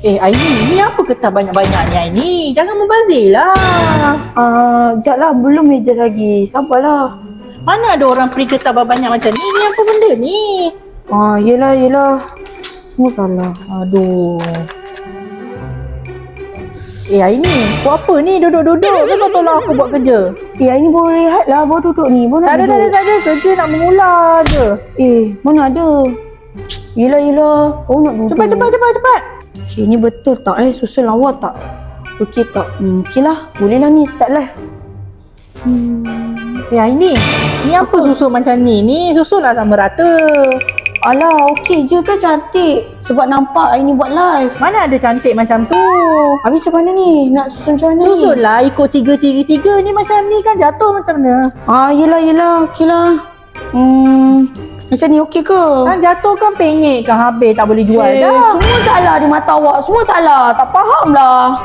Aini, ni apa kertas banyak-banyak ni Aini? Jangan membazir lah. Sekejap lah, belum meja lagi. Sabarlah. Mana ada orang print kertas banyak macam ni? Ni apa benda ni? Yelah. Semua salah. Aduh. Aini, buat apa ni? Duduk-duduk. Kau tak tolong aku buat kerja. Ini baru rehat lah. Baru duduk ni. Baru nak duduk. Tak ada. Kerja nak mengular je. Mana ada? Yelah. Baru nak duduk. Cepat. Ni betul tak susun lawa tak? Okey tak? Okey lah. Boleh lah ni start live. Aini, ni apa susun macam ni? Ni susunlah sama rata. Alah, okey je ke cantik? Sebab nampak Aini buat live. Mana ada cantik macam tu? Habis macam mana ni? Nak susun macam mana ni? Susunlah ikut 3-3-3 ni macam ni kan jatuh macam mana? Yelah. Okey lah. Macam ni okey ke? Kan jatuh kan pengek kan habis tak boleh jual dah. Semua salah di mata awak. Semua salah. Tak faham lah.